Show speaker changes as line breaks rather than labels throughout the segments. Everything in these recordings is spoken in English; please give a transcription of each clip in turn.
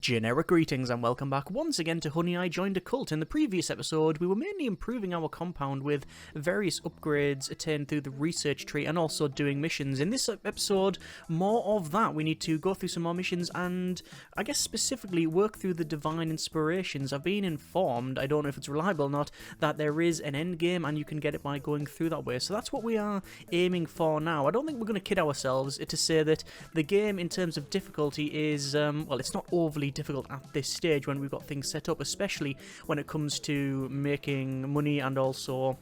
Generic greetings and welcome back once again to Honey I Joined a Cult. In the previous episode, we were mainly improving our compound with various upgrades attained through the research tree and also doing missions. In this episode, more of that. We need to go through some more missions and, I guess specifically, work through the divine inspirations. I've been informed, I don't know if it's reliable or not, that there is an end game and you can get it by going through that way. So that's what we are aiming for now. I don't think we're going to kid ourselves to say that the game in terms of difficulty is, well, it's not overly difficult at this stage when we've got things set up, especially when it comes to making money and also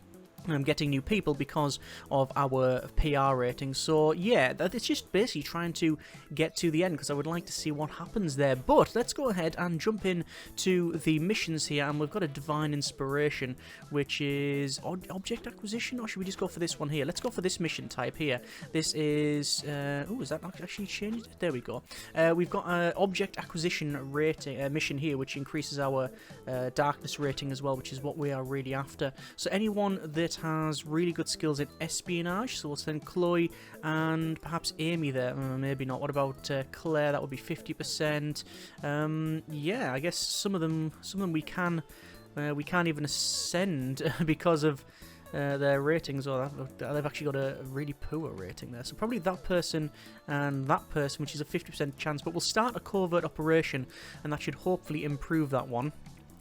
getting new people because of our PR rating. So yeah, it's just basically trying to get to the end because I would like to see what happens there. But let's go ahead and jump in to the missions here, and we've got a divine inspiration, which is object acquisition, or should we just go for this one here? Let's go for this mission type here. This is oh, is that actually changed? There we go. We've got an object acquisition rating mission here, which increases our darkness rating as well, which is what we are really after. So anyone that has really good skills in espionage, so we'll send Chloe and perhaps Amy there. Maybe not. What about Claire? That would be 50%. Yeah, I guess some of them we can't even ascend because of their ratings, or they've actually got a really poor rating there. So probably that person and that person, which is a 50% chance. But we'll start a covert operation, and that should hopefully improve that one.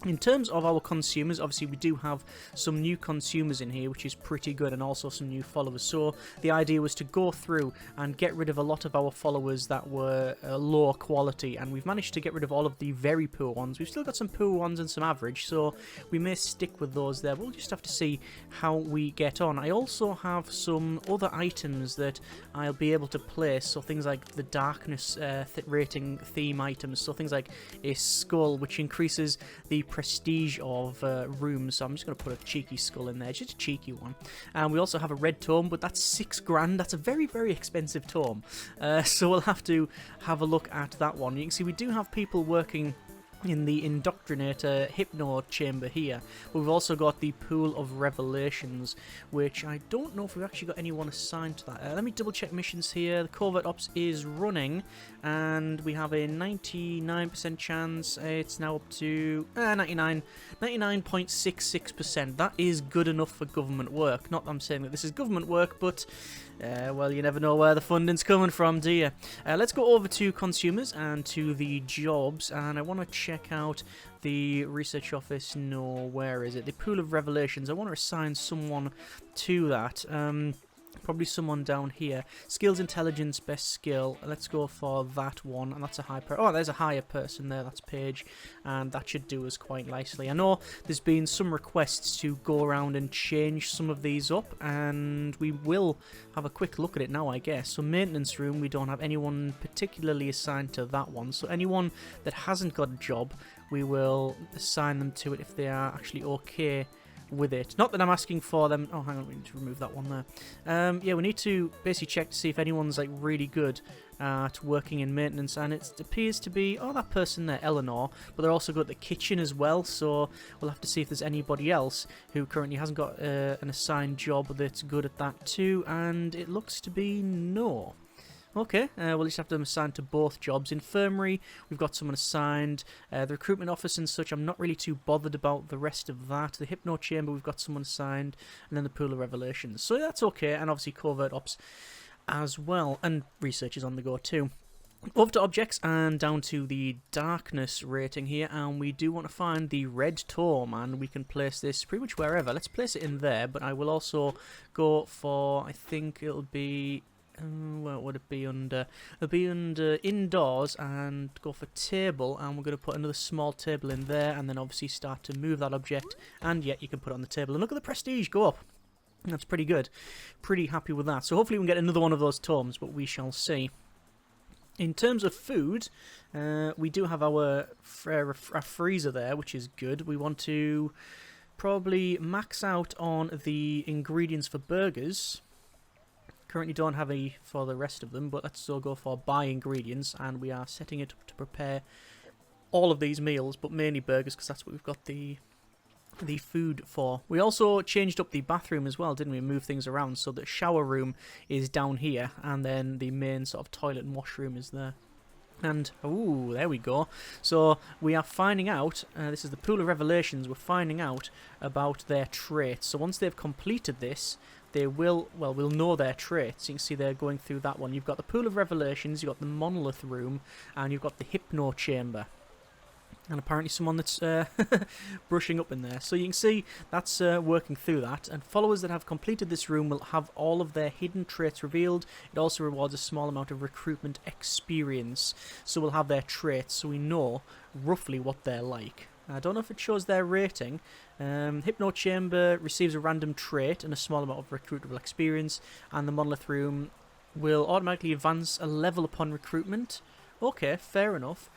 In terms of our consumers, obviously we do have some new consumers in here, which is pretty good, and also some new followers. So the idea was to go through and get rid of a lot of our followers that were low quality, and we've managed to get rid of all of the very poor ones. We've still got some poor ones and some average, so we may stick with those there. We'll just have to see how we get on. I also have some other items that I'll be able to place, so things like the darkness rating theme items, so things like a skull, which increases the prestige of rooms. So I'm just going to put a cheeky skull in there, just a cheeky one. And we also have a red tome, but that's $6,000. That's a very, very expensive tome. So we'll have to have a look at that one. You can see we do have people working in the indoctrinator hypno chamber here, but we've also got the pool of revelations, which I don't know if we've actually got anyone assigned to that. Let me double check missions here. The Covert Ops is running and we have a 99% chance. It's now up to 99.66%. That is good enough for government work. Not that I'm saying that this is government work, but well, you never know where the funding's coming from, do you? Let's go over to consumers and to the jobs, and I want to check out the research office. No, where is it? The pool of revelations. I want to assign someone to that. Probably someone down here. Skills, intelligence, best skill. Let's go for that one, and that's a high oh, there's a higher person there. That's Paige, and that should do us quite nicely. I know there's been some requests to go around and change some of these up, and we will have a quick look at it now, I guess. So maintenance room, we don't have anyone particularly assigned to that one. So anyone that hasn't got a job, we will assign them to it if they are actually okay with it. Not that I'm asking for them. Oh, hang on, we need to remove that one there. Yeah, we need to basically check to see if anyone's like really good at working in maintenance, and it appears to be, oh, that person there, Eleanor, but they're also good at the kitchen as well, so we'll have to see if there's anybody else who currently hasn't got an assigned job that's good at that too, and it looks to be no. Okay, we'll just have them assigned to both jobs. Infirmary, we've got someone assigned. The recruitment office and such, I'm not really too bothered about the rest of that. The hypno chamber, we've got someone assigned. And then the pool of revelations. So that's okay, and obviously covert ops as well. And research is on the go too. Over to objects and down to the darkness rating here, and we do want to find the red tome, and we can place this pretty much wherever. Let's place it in there, but I will also go for, I think it'll be... what would it be under? It'll be under indoors, and go for table, and we're going to put another small table in there, and then obviously start to move that object, and yet you can put it on the table, and look at the prestige go up. That's pretty good. Pretty happy with that. So hopefully we can get another one of those tomes, but we shall see. In terms of food, we do have our freezer there, which is good. We want to probably max out on the ingredients for burgers. Currently don't have any for the rest of them, but let's still go for buy ingredients, and we are setting it up to prepare all of these meals, but mainly burgers because that's what we've got the food for. We also changed up the bathroom as well, didn't we? Move things around, so the shower room is down here, and then the main sort of toilet and washroom is there. And, ooh, there we go. So, we are finding out, this is the Pool of Revelations, we're finding out about their traits. So, once they've completed this, they will, well, we'll know their traits. You can see they're going through that one. You've got the Pool of Revelations, you've got the Monolith Room, and you've got the Hypno Chamber. And apparently someone that's brushing up in there. So you can see that's working through that. And followers that have completed this room will have all of their hidden traits revealed. It also rewards a small amount of recruitment experience. So we'll have their traits so we know roughly what they're like. I don't know if it shows their rating. Hypno Chamber receives a random trait and a small amount of recruitable experience. And the Monolith Room will automatically advance a level upon recruitment. Okay, fair enough.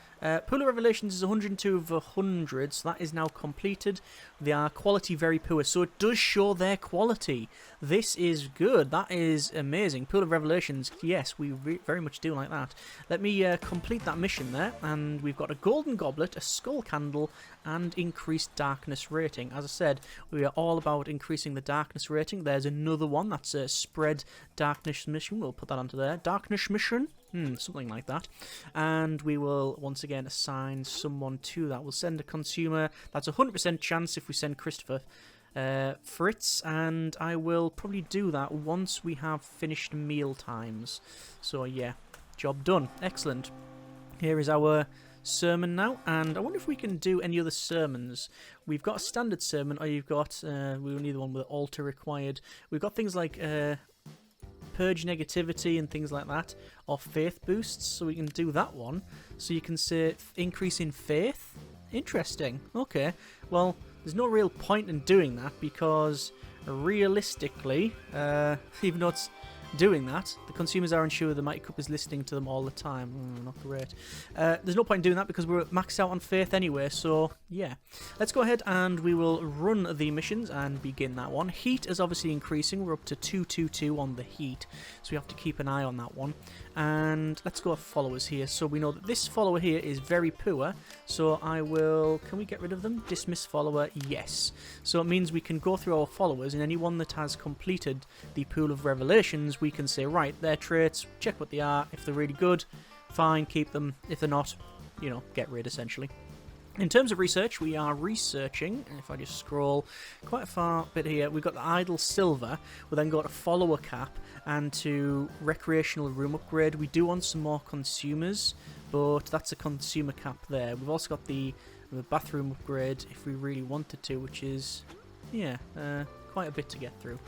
Pool of Revelations is 102 of 100, so that is now completed. They are quality very poor, so it does show their quality. This is good. That is amazing. Pool of Revelations, yes, we very much do like that. Let me complete that mission there, and we've got a golden goblet, a skull candle, and increased darkness rating. As I said, we are all about increasing the darkness rating. There's another one, that's a spread darkness mission. We'll put that onto there. Darkness mission. Something like that. And we will once again assign someone to that. We'll send a consumer. That's a 100% chance if we send Christopher Fritz, and I will probably do that once we have finished meal times. So yeah, job done. Excellent. Here is our sermon now, and I wonder if we can do any other sermons. We've got a standard sermon, or you've got we will need the one with altar required. We've got things like purge negativity and things like that, or faith boosts, so we can do that one. So you can say increase in faith. Interesting. Okay, well, there's no real point in doing that because realistically, even though it's doing that, the consumers are unsure the Mighty Cup is listening to them all the time. Not great. There's no point in doing that because we're maxed out on faith anyway, so yeah. Let's go ahead and we will run the missions and begin that one. Heat is obviously increasing. We're up to 222 on the heat, so we have to keep an eye on that one. And let's go with followers here. So we know that this follower here is very poor, so I will... Can we get rid of them? Dismiss follower, yes. So it means we can go through our followers, and anyone that has completed the Pool of Revelations, we can say, right, their traits, check what they are. If they're really good, fine, keep them. If they're not, you know, get rid, essentially. In terms of research, we are researching, if I just scroll quite a far bit here, we've got the Idle Silver, we then got a follower cap, and to recreational room upgrade. We do want some more consumers, but that's a consumer cap there. We've also got the bathroom upgrade if we really wanted to, which is, yeah, quite a bit to get through.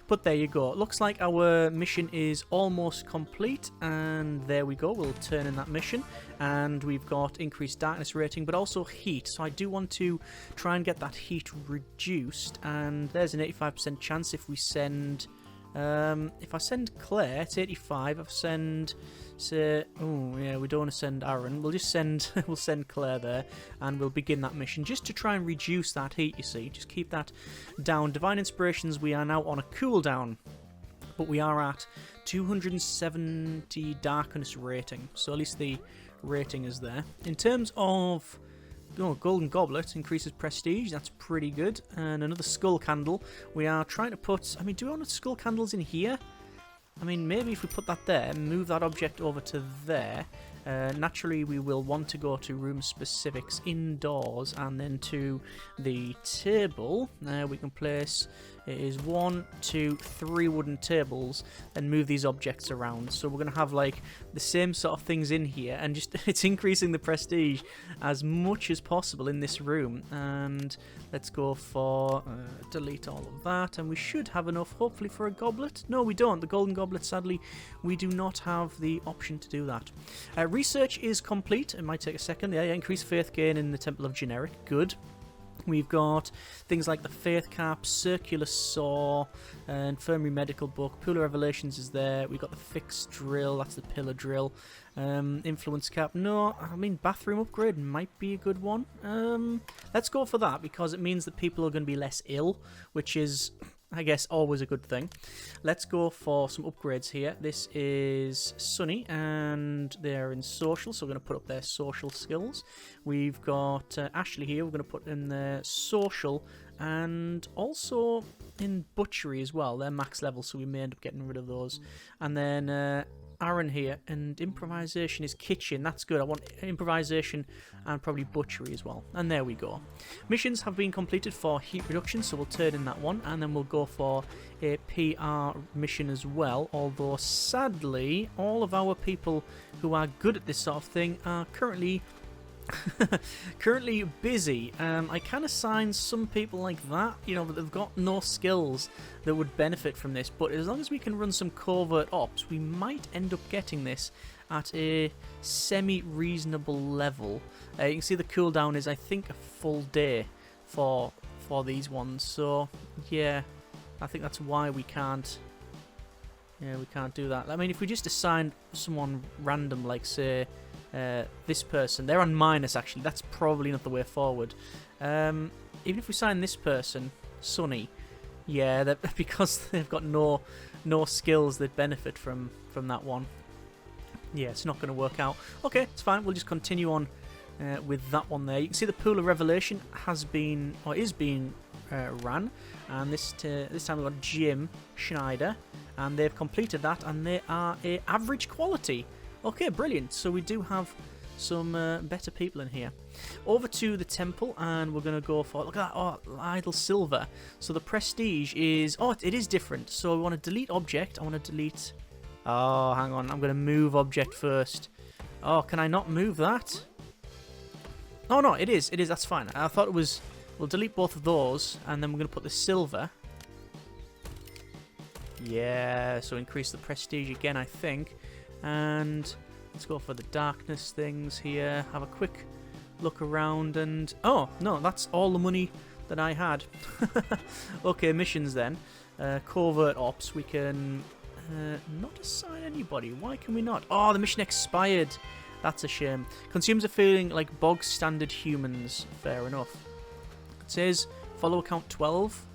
But there you go. It looks like our mission is almost complete, and there we go. We'll turn in that mission, and we've got increased darkness rating, but also heat. So I do want to try and get that heat reduced, and there's an 85% chance if we send... if I send Claire, it's 85. If I send, say, oh yeah, we don't want to send Aaron. We'll just send, we'll send Claire there, and we'll begin that mission just to try and reduce that heat. You see, just keep that down. Divine Inspirations, we are now on a cooldown, but we are at 270 darkness rating. So at least the rating is there. In terms of Golden Goblet increases prestige, that's pretty good. And another skull candle. We are trying to put... I mean, do we want skull candles in here? I mean, maybe if we put that there, move that object over to there. Naturally, we will want to go to room specifics indoors, and then to the table. We can place... It is 1, 2, 3 wooden tables, and move these objects around. So we're going to have like the same sort of things in here, and just it's increasing the prestige as much as possible in this room. And let's go for delete all of that, and we should have enough hopefully for a goblet. No, we don't. The golden goblet, sadly, we do not have the option to do that. Research is complete. It might take a second. Yeah, increased faith gain in the Temple of Generic. Good. We've got things like the Faith Cap, Circular Saw, Infirmary Medical Book, Pool of Revelations is there. We've got the Fixed Drill, that's the Pillar Drill. Influence Cap, no, I mean Bathroom Upgrade might be a good one. Let's go for that because it means that people are going to be less ill, which is... I guess always a good thing. Let's go for some upgrades here. This is Sunny, and they're in social, so we're going to put up their social skills. We've got Ashley here. We're going to put in their social, and also in butchery as well. They're max level, so we may end up getting rid of those. And then Aaron here, and improvisation is kitchen. That's good. I want improvisation and probably butchery as well. And there we go. Missions have been completed for heat reduction, so we'll turn in that one, and then we'll go for a PR mission as well. Although sadly, all of our people who are good at this sort of thing are currently busy. I can assign some people like that, you know, but they've got no skills that would benefit from this. But as long as we can run some covert ops, we might end up getting this at a semi-reasonable level. You can see the cooldown is, I think, a full day for these ones. So yeah, I think that's why we can't. Yeah, we can't do that. I mean, if we just assigned someone random, like say. This person, they're on minus actually, that's probably not the way forward. Even if we sign this person, Sunny, yeah, because they've got no skills that benefit from that one. Yeah, it's not going to work out. Okay, it's fine, we'll just continue on with that one there. You can see the Pool of Revelation has been, or is being ran, and this time we've got Jim Schneider, and they've completed that, and they are a average quality. Okay, brilliant. So we do have some better people in here. Over to the temple, and we're going to go for... Look at that. Oh, idle silver. So the prestige is... Oh, it is different. So we want to delete object. I want to delete... Oh, hang on. I'm going to move object first. Oh, can I not move that? Oh, no, it is. It is. That's fine. I thought it was... We'll delete both of those, and then we're going to put the silver. Yeah, so increase the prestige again, I think. And let's go for the darkness things here. Have a quick look around and... Oh, no, that's all the money that I had. Okay, missions then. Covert Ops. We can not assign anybody. Why can we not? Oh, the mission expired. That's a shame. Consumers are feeling like bog standard humans. Fair enough. It says follow account 12.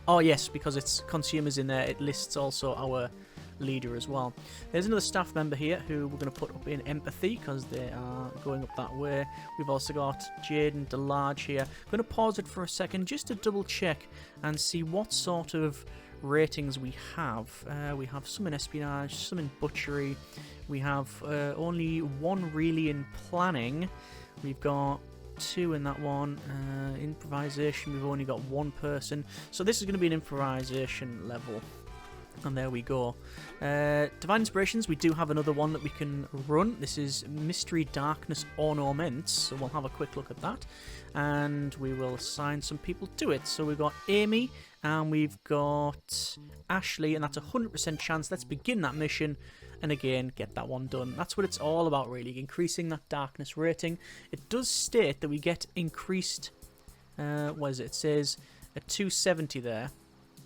Oh, yes, because it's consumers in there. It lists also our... leader as well. There's another staff member here who we're going to put up in empathy because they are going up that way. We've also got Jaden DeLarge here. I'm going to pause it for a second just to double check and see what sort of ratings we have. We have some in espionage, some in butchery. We have only one really in planning. We've got 2 in that one. Improvisation, we've only got 1 person. So this is going to be an improvisation level. And there we go. Divine Inspirations, we do have another one that we can run. This is Mystery Darkness Ornaments, so we'll have a quick look at that. And we will assign some people to it. So we've got Amy, and we've got Ashley, and that's a 100% chance. Let's begin that mission, and again, get that one done. That's what it's all about, really, increasing that darkness rating. It does state that we get increased... what is it? It says a 270 there.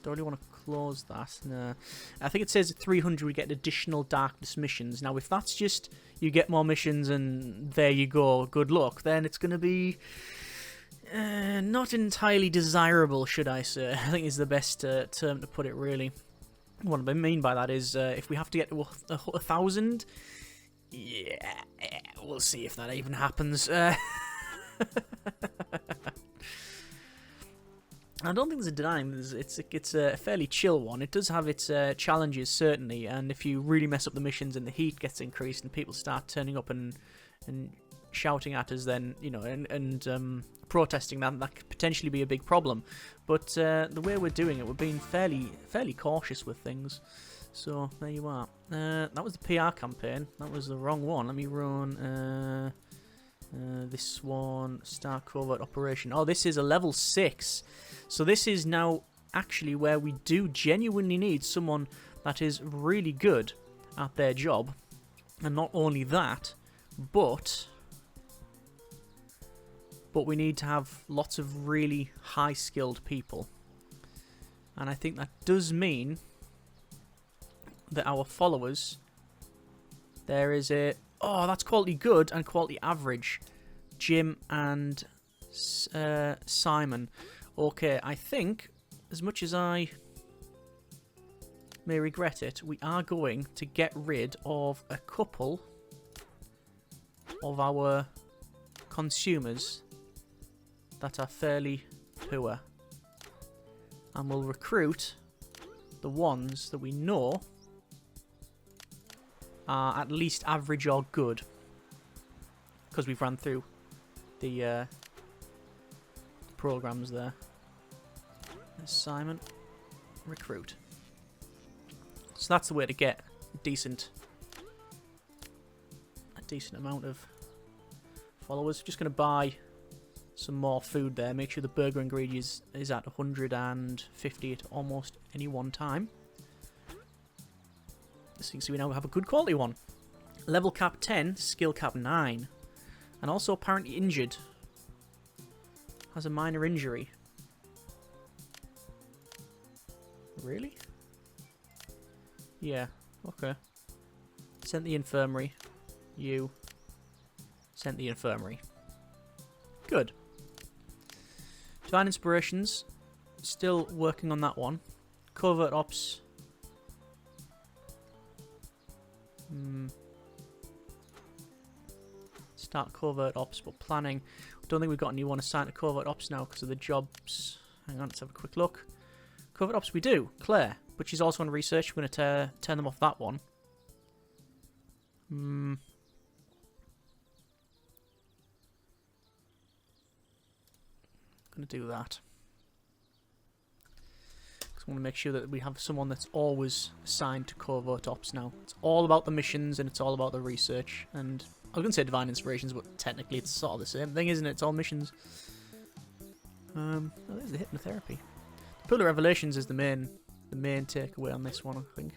Don't really want to close that. No. I think it says at 300 we get additional darkness missions. Now, if that's just you get more missions and there you go, good luck, then it's going to be not entirely desirable, should I say. I think is the best term to put it, really. What I mean by that is if we have to get to 1,000, yeah, we'll see if that even happens. I don't think there's a denying. It's a fairly chill one. It does have its challenges, certainly, and if you really mess up the missions and the heat gets increased and people start turning up and shouting at us, then, you know, and protesting, that could potentially be a big problem. But the way we're doing it, we're being fairly cautious with things. So there you are. That was the PR campaign. That was the wrong one. Let me run this one. Start Covert Operation. Oh, this is a level 6. So this is now actually where we do genuinely need someone that is really good at their job. And not only that, but we need to have lots of really high-skilled people. And I think that does mean that our followers, there is a... Oh, that's quality good and quality average. Jim and Simon. Okay, I think, as much as I may regret it, we are going to get rid of a couple of our consumers that are fairly poor. And we'll recruit the ones that we know are at least average or good. Because we've ran through the programs there. Assignment. Recruit. So that's the way to get a decent amount of followers. Just going to buy some more food there. Make sure the burger ingredients is at 150 at almost any one time. So you can see we now have a good quality one. Level cap 10, skill cap 9. And also apparently injured. Has a minor injury. Really? Yeah, okay. Sent the infirmary. You. Sent the infirmary. Good. Divine Inspirations. Still working on that one. Covert Ops. Start Covert Ops, but planning. Don't think we've got anyone assigned to Covert Ops now because of the jobs. Hang on, let's have a quick look. Covert Ops we do. Claire. But she's also on research. We're going to turn them off that one. Going to do that. Because I want to make sure that we have someone that's always assigned to Covert Ops now. It's all about the missions and it's all about the research. And I was going to say Divine Inspirations, but technically it's sort of the same thing, isn't it? It's all missions. Oh, there's the hypnotherapy. The Pool of Revelations is the main takeaway on this one, I think.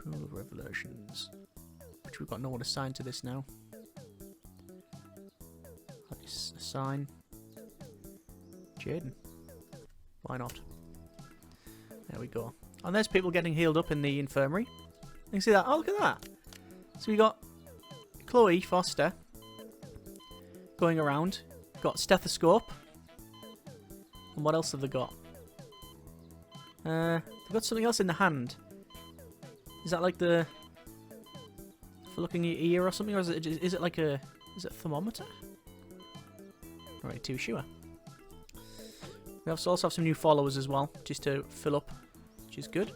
Pool of Revelations. Which we've got no one assigned to this now. Let's assign Jaden. Why not? There we go. And there's people getting healed up in the infirmary. You can see that. Oh, look at that. So we got Chloe Foster going around. Got stethoscope. And what else have they got? They've got something else in the hand. Is that like the... for looking at your ear or something? Or is it like a... is it a thermometer? Not really too sure. We also have some new followers as well, just to fill up, which is good.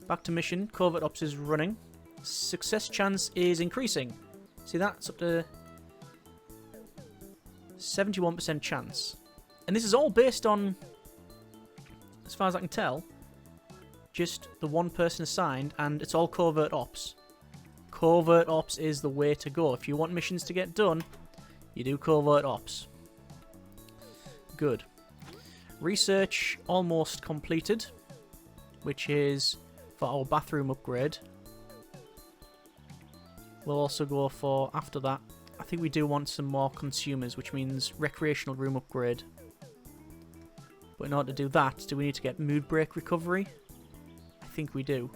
Back to mission. Covert Ops is running. Success chance is increasing. See that? It's up to 71% chance. And this is all based on, as far as I can tell, just the one person assigned, and it's all Covert Ops. Covert Ops is the way to go. If you want missions to get done, you do Covert Ops. Good. Research almost completed, which is for our bathroom upgrade. We'll also go for, after that, I think we do want some more consumers, which means recreational room upgrade. But in order to do that, do we need to get mood break recovery? I think we do.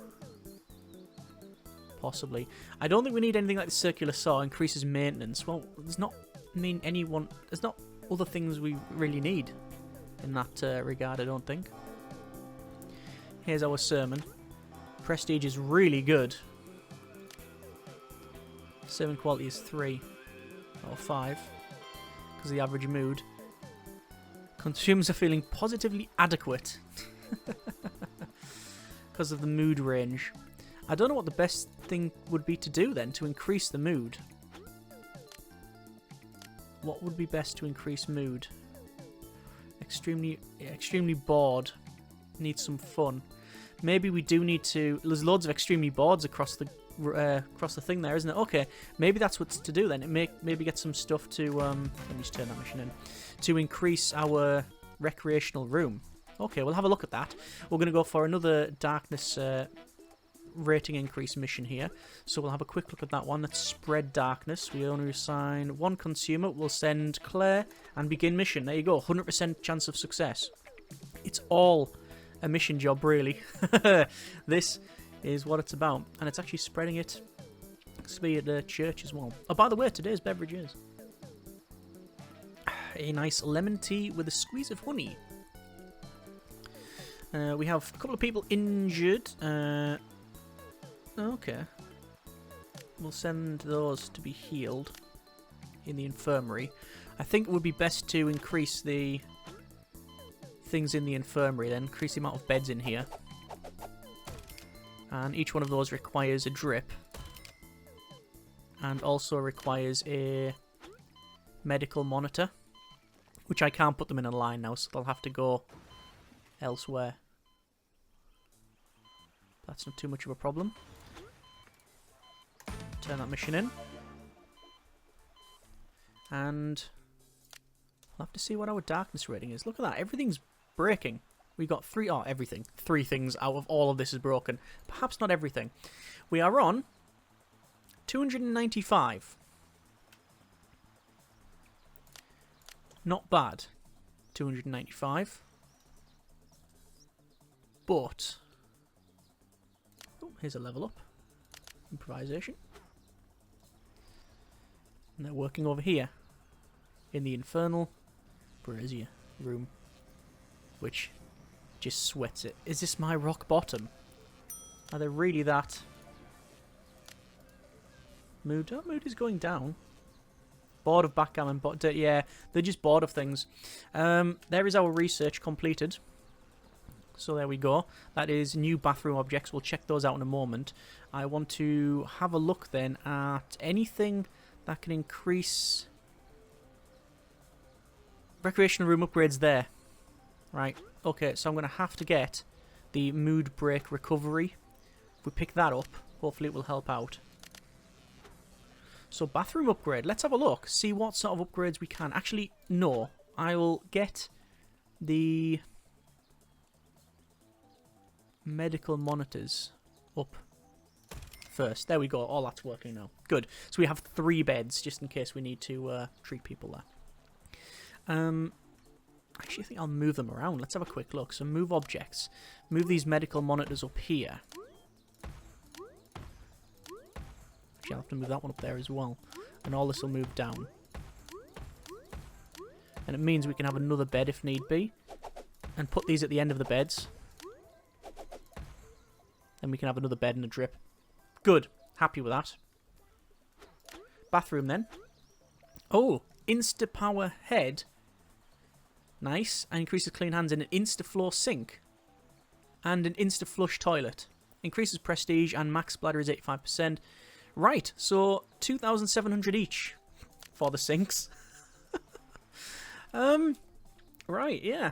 Possibly. I don't think we need anything like the circular saw increases maintenance. Well, there's not there's not other things we really need in that regard, I don't think. Here's our sermon. Prestige is really good. Sermon quality is 3 or 5 because of the average mood. Consumers are feeling positively adequate because of the mood range. I don't know what the best thing would be to do then to increase the mood. What would be best to increase mood? Extremely bored. Need some fun. Maybe we do need to... There's loads of extremely bored across the thing there, isn't it? Okay, maybe that's what's to do then. Maybe get some stuff to... let me just turn that mission in. To increase our recreational room. Okay, we'll have a look at that. We're going to go for another darkness rating increase mission here. So we'll have a quick look at that one. Let's spread darkness. We only assign one consumer. We'll send Claire and begin mission. There you go. 100% chance of success. It's all a mission job, really. This is what it's about. And it's actually spreading it. It's be at the church as well. Oh, by the way, today's beverage is a nice lemon tea with a squeeze of honey. We have a couple of people injured. Okay. We'll send those to be healed in the infirmary. I think it would be best to increase the things in the infirmary, then increase the amount of beds in here. And each one of those requires a drip. and also requires a medical monitor, which I can't put them in a line now, so they'll have to go elsewhere. That's not too much of a problem. Turn that mission in. And we'll have to see what our darkness rating is. Look at that, everything's breaking. We got everything. 3 things out of all of this is broken. Perhaps not everything. We are on 295. Not bad. 295. But oh, here's a level up. Improvisation. And they're working over here in the infernal brazier room, which just sweats it. Is this my rock bottom? Are they really that mood? Oh, mood is going down. Bored of backgammon, but yeah, they're just bored of things. There is our research completed. So there we go. That is new bathroom objects. We'll check those out in a moment. I want to have a look then at anything that can increase recreational room upgrades there. Right. Okay, so I'm going to have to get the mood break recovery. If we pick that up, hopefully it will help out. So bathroom upgrade. Let's have a look. See what sort of upgrades we can. Actually, no. I will get the medical monitors up first. There we go. All that's working now. Good. So we have 3 beds just in case we need to treat people there. Actually, I think I'll move them around. Let's have a quick look. So move objects. Move these medical monitors up here. Actually, I'll have to move that one up there as well. And all this will move down. And it means we can have another bed if need be. And put these at the end of the beds. Then we can have another bed and a drip. Good. Happy with that. Bathroom then. Oh, Insta-Power head. Nice. And increases clean hands in an Insta-Floor sink. And an Insta-Flush toilet. Increases prestige and max bladder is 85%. Right, so 2,700 each for the sinks. Right, yeah.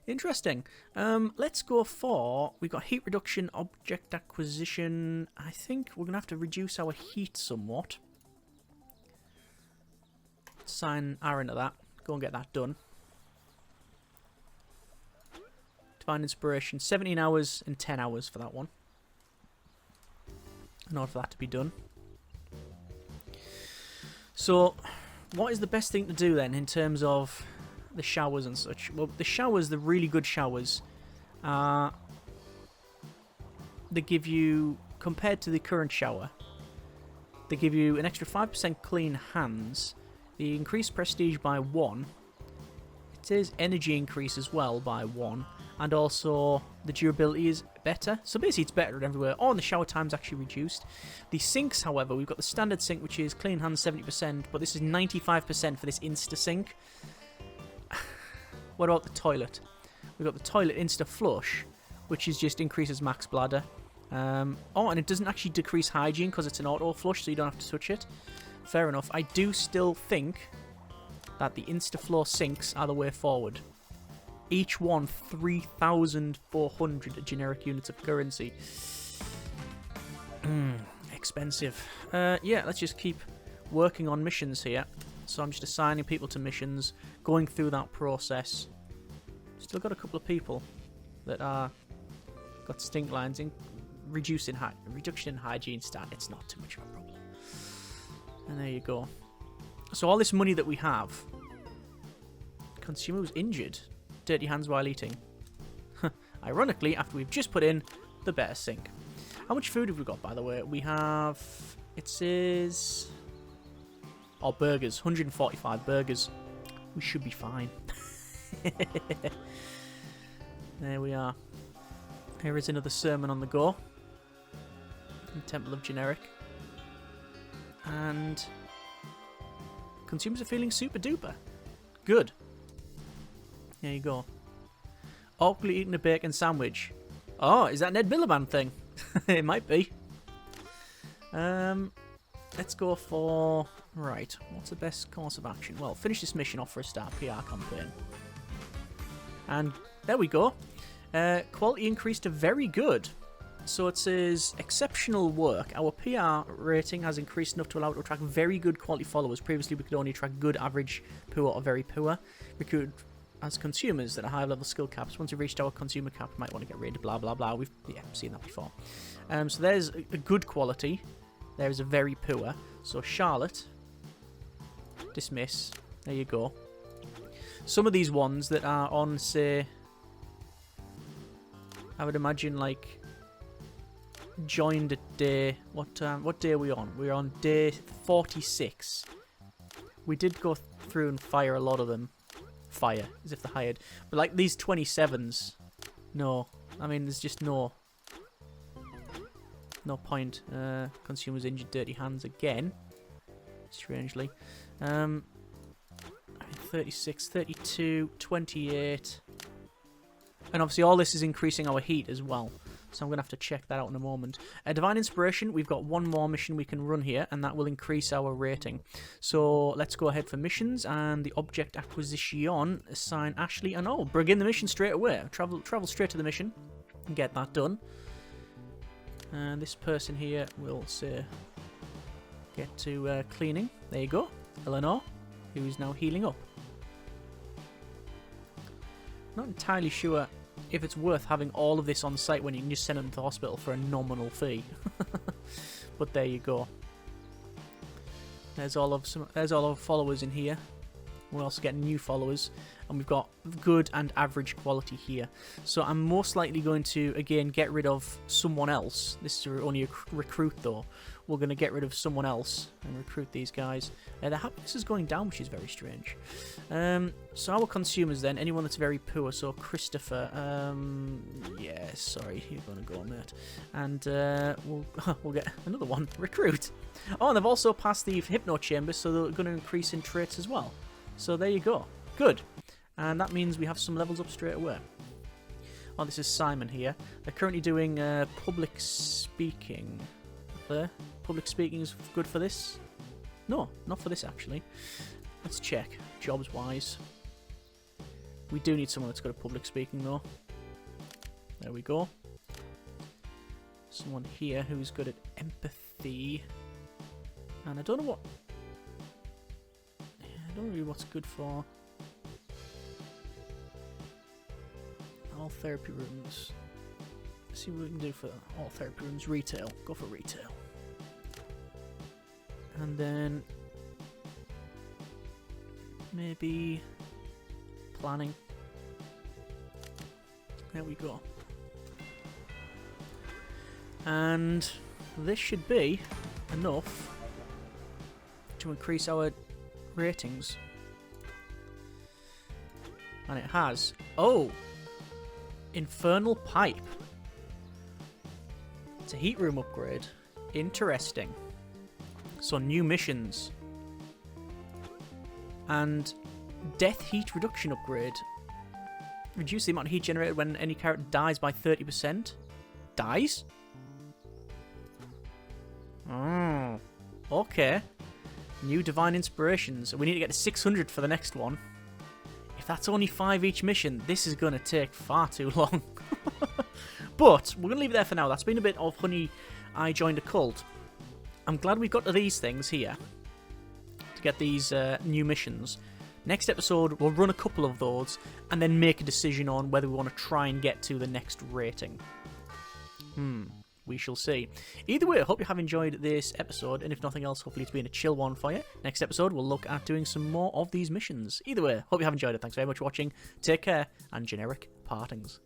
Interesting. Let's go for... We've got heat reduction, object acquisition. I think we're going to have to reduce our heat somewhat. Sign R into that. Go and get that done. Divine Inspiration. 17 hours and 10 hours for that one. In order for that to be done. So, what is the best thing to do then in terms of the showers and such? Well, the showers, the really good showers, they give you, compared to the current shower, they give you an extra 5% clean hands. They increase prestige by 1. It says energy increase as well by 1. And also, the durability is better. So basically, it's better everywhere. Oh, and the shower time's actually reduced. The sinks, however, we've got the standard sink, which is clean hands 70%, but this is 95% for this Insta-Sink. What about the toilet? We've got the toilet Insta-Flush, which is just increases max bladder. Oh, and it doesn't actually decrease hygiene because it's an auto-flush, so you don't have to touch it. Fair enough. I do still think that the Insta-Floor sinks are the way forward. Each one 3,400 generic units of currency. Expensive. Yeah, let's just keep working on missions here. So I'm just assigning people to missions, going through that process. Still got a couple of people that are got stink lines in reduction in hygiene stat. It's not too much of a problem. And there you go. So all this money that we have. Consumer was injured. Dirty hands while eating. Ironically, after we've just put in the better sink. How much food have we got, by the way? We have... It says... Oh, burgers. 145 burgers. We should be fine. There we are. Here is another sermon on the go. In Temple of Generic. And... consumers are feeling super duper. Good. There you go. Awkwardly eating a bacon sandwich. Oh, is that an Ed Miliband thing? It might be. let's go for... Right, what's the best course of action? Well, finish this mission off for a start, PR campaign. And there we go. Quality increased to very good. So it says, exceptional work. Our PR rating has increased enough to allow it to attract very good quality followers. Previously, we could only attract good, average, poor, or very poor. Recruit as consumers that are high level skill caps. Once we've reached our consumer cap, we might want to get rid, blah, blah, blah. We've seen that before. So there's a good quality. There's a very poor. So Charlotte, dismiss. There you go. Some of these ones that are on, say, I would imagine, like, joined at day... What day are we on? We're on day 46. We did go through and fire a lot of them. Fire, as if they're hired. But, like, these 27s, no. I mean, there's just no point. Consumers injured, dirty hands again. Strangely. 36, 32, 28. And obviously all this is increasing our heat as well. So I'm going to have to check that out in a moment. Divine Inspiration, we've got one more mission we can run here, and that will increase our rating. So let's go ahead for missions, and the object acquisition, assign Ashley, and begin the mission straight away. Travel straight to the mission and get that done. And this person here will say, get to cleaning. There you go. Eleanor, who's now healing up. Not entirely sure if it's worth having all of this on site when you can just send them to the hospital for a nominal fee. But there you go. There's all of our followers in here. We're also getting new followers, and we've got good and average quality here. So I'm most likely going to, again, get rid of someone else. This is only a recruit, though. We're going to get rid of someone else and recruit these guys. The happiness is going down, which is very strange. So our consumers, then, anyone that's very poor. So Christopher, yeah, sorry, you're going to go on that. And we'll get another one, recruit. Oh, and they've also passed the hypno chamber, so they're going to increase in traits as well. So there you go. Good. And that means we have some levels up straight away. Oh, this is Simon here. They're currently doing public speaking. There. Public speaking is good for this? No, not for this actually. Let's check, jobs-wise. We do need someone that's good at public speaking though. There we go. Someone here who's good at empathy. And I don't know what... I don't know really what's good for... all therapy rooms. Let's see what we can do for all therapy rooms. Retail. Go for retail. And then maybe planning. There we go. And this should be enough to increase our ratings. And it has. Oh! Infernal Pipe. It's a heat room upgrade. Interesting. So new missions. And death heat reduction upgrade. Reduce the amount of heat generated when any character dies by 30%. Dies? Oh. Okay. New Divine Inspirations. We need to get to 600 for the next one. If that's only 5 each mission, this is going to take far too long. But we're going to leave it there for now. That's been a bit of Honey, I Joined a Cult. I'm glad we've got to these things here to get these new missions. Next episode, we'll run a couple of those and then make a decision on whether we want to try and get to the next rating. We shall see. Either way, I hope you have enjoyed this episode, and if nothing else, hopefully it's been a chill one for you. Next episode, we'll look at doing some more of these missions. Either way, hope you have enjoyed it. Thanks very much for watching. Take care, and generic partings.